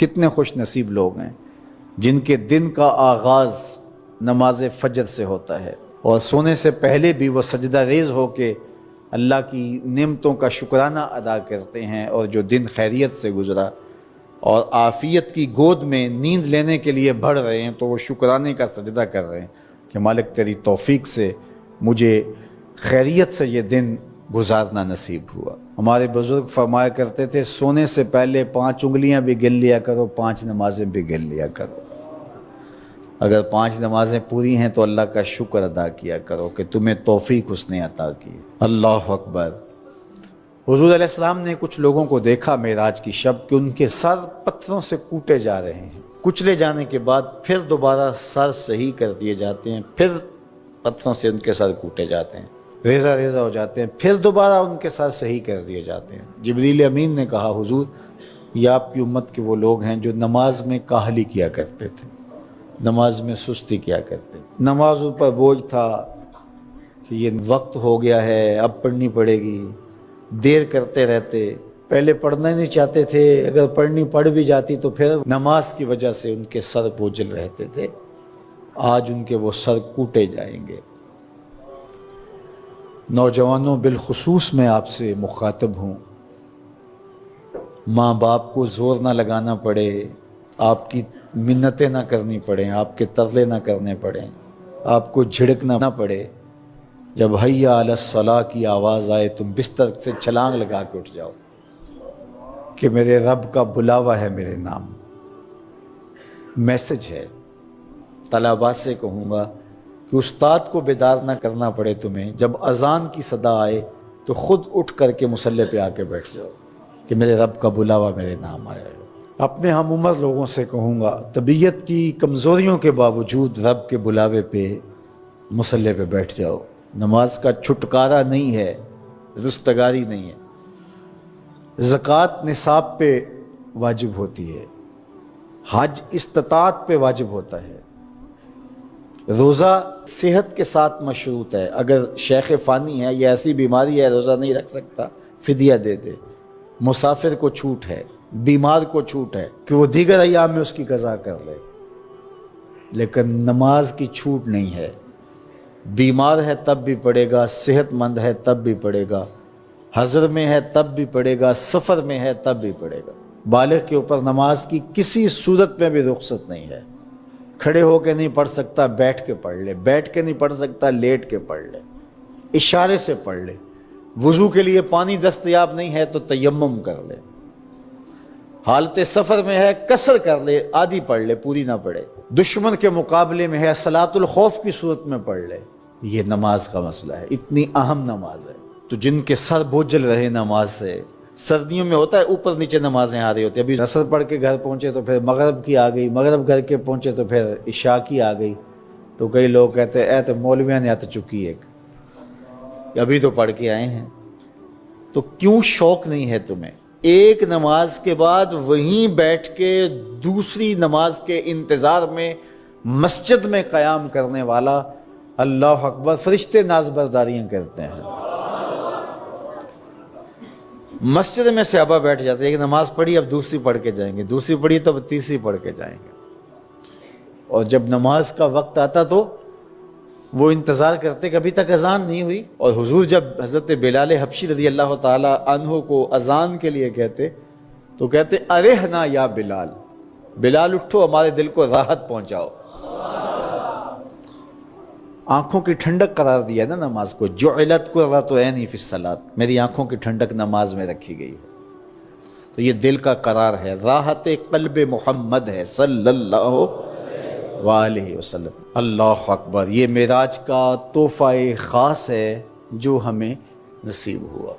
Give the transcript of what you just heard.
کتنے خوش نصیب لوگ ہیں جن کے دن کا آغاز نماز فجر سے ہوتا ہے اور سونے سے پہلے بھی وہ سجدہ ریز ہو کے اللہ کی نعمتوں کا شکرانہ ادا کرتے ہیں، اور جو دن خیریت سے گزرا اور عافیت کی گود میں نیند لینے کے لیے بڑھ رہے ہیں تو وہ شکرانے کا سجدہ کر رہے ہیں کہ مالک تیری توفیق سے مجھے خیریت سے یہ دن گزارنا نصیب ہوا۔ ہمارے بزرگ فرمایا کرتے تھے سونے سے پہلے 5 انگلیاں بھی گن لیا کرو، 5 نمازیں بھی گن لیا کرو۔ اگر 5 نمازیں پوری ہیں تو اللہ کا شکر ادا کیا کرو کہ تمہیں توفیق اس نے عطا کی۔ اللہ اکبر۔ حضور علیہ السلام نے کچھ لوگوں کو دیکھا معراج کی شب کہ ان کے سر پتھروں سے کوٹے جا رہے ہیں، کچلے جانے کے بعد پھر دوبارہ سر صحیح کر دیے جاتے ہیں، پھر پتھروں سے ان کے سر کوٹے جاتے ہیں، ریزہ ریزہ ہو جاتے ہیں، پھر دوبارہ ان کے سر صحیح کر دیے جاتے ہیں۔ جبریل امین نے کہا حضور یہ آپ کی امت کے وہ لوگ ہیں جو نماز میں کاہلی کیا کرتے تھے، نماز میں سستی کیا کرتے تھے، نمازوں پر بوجھ تھا کہ یہ وقت ہو گیا ہے اب پڑھنی پڑے گی، دیر کرتے رہتے، پہلے پڑھنا ہی نہیں چاہتے تھے، اگر پڑھنی پڑھ بھی جاتی تو پھر نماز کی وجہ سے ان کے سر بوجھل رہتے تھے، آج ان کے وہ سر کوٹے جائیں گے۔ نوجوانوں بالخصوص میں آپ سے مخاطب ہوں، ماں باپ کو زور نہ لگانا پڑے، آپ کی منتیں نہ کرنی پڑیں، آپ کے ترلے نہ کرنے پڑیں، آپ کو جھڑکنا نہ پڑے، جب حیا علی الصلاۃ کی آواز آئے تم بستر سے چھلانگ لگا کے اٹھ جاؤ کہ میرے رب کا بلاوا ہے میرے نام۔ میسج ہے، طلباء سے کہوں گا کہ استاد کو بیدار نہ کرنا پڑے تمہیں، جب اذان کی صدا آئے تو خود اٹھ کر کے مصلی پہ آ کے بیٹھ جاؤ کہ میرے رب کا بلاوا میرے نام آیا ہے۔ اپنے ہم عمر لوگوں سے کہوں گا طبیعت کی کمزوریوں کے باوجود رب کے بلاوے پہ مصلی پہ بیٹھ جاؤ۔ نماز کا چھٹکارا نہیں ہے، رستگاری نہیں ہے۔ زکوٰۃ نصاب پہ واجب ہوتی ہے، حج استطاعت پہ واجب ہوتا ہے، روزہ صحت کے ساتھ مشروط ہے، اگر شیخ فانی ہے یا ایسی بیماری ہے روزہ نہیں رکھ سکتا فدیہ دے دے۔ مسافر کو چھوٹ ہے، بیمار کو چھوٹ ہے کہ وہ دیگر ایام میں اس کی قضا کر لے، لیکن نماز کی چھوٹ نہیں ہے، بیمار ہے تب بھی پڑھے گا، صحت مند ہے تب بھی پڑھے گا، حضر میں ہے تب بھی پڑھے گا، سفر میں ہے تب بھی پڑھے گا۔ بالغ کے اوپر نماز کی کسی صورت میں بھی رخصت نہیں ہے، کھڑے ہو کے نہیں پڑھ سکتا بیٹھ کے پڑھ لے، بیٹھ کے نہیں پڑھ سکتا لیٹ کے پڑھ لے، اشارے سے پڑھ لے، وضو کے لیے پانی دستیاب نہیں ہے تو تیمم کر لے، حالت سفر میں ہے قصر کر لے، آدھی پڑھ لے پوری نہ پڑھے، دشمن کے مقابلے میں ہے صلاۃ الخوف کی صورت میں پڑھ لے۔ یہ نماز کا مسئلہ ہے، اتنی اہم نماز ہے۔ تو جن کے سر بوجھل رہے نماز سے، سردیوں میں ہوتا ہے اوپر نیچے نمازیں آ رہی ہوتی ہیں، ابھی عصر پڑھ کے گھر پہنچے تو پھر مغرب کی آ گئی، مغرب گھر کے پہنچے تو پھر عشاء کی آ گئی، تو کئی لوگ کہتے ہیں اے تو مولویاں نے آت چکی ایک، ابھی تو پڑھ کے آئے ہیں۔ تو کیوں شوق نہیں ہے تمہیں؟ ایک نماز کے بعد وہیں بیٹھ کے دوسری نماز کے انتظار میں مسجد میں قیام کرنے والا، اللہ اکبر، فرشتے ناز برداریاں کرتے ہیں۔ مسجد میں صحابہ بیٹھ جاتے ہیں، ایک نماز پڑھی اب دوسری پڑھ کے جائیں گے، دوسری پڑھی تو اب تیسری پڑھ کے جائیں گے، اور جب نماز کا وقت آتا تو وہ انتظار کرتے کہ ابھی تک اذان نہیں ہوئی۔ اور حضور جب حضرت بلال حبشی رضی اللہ تعالی عنہ کو اذان کے لیے کہتے تو کہتے ارحنا یا بلال، بلال اٹھو ہمارے دل کو راحت پہنچاؤ۔ آنکھوں کی ٹھنڈک قرار دیا نا نماز کو، جعلت قرۃ عینی فی الصلاۃ، میری آنکھوں کی ٹھنڈک نماز میں رکھی گئی ہے۔ تو یہ دل کا قرار ہے، راحت قلب محمد ہے صلی اللہ وآلہ وسلم۔ اللہ اکبر، یہ معراج کا تحفہ خاص ہے جو ہمیں نصیب ہوا۔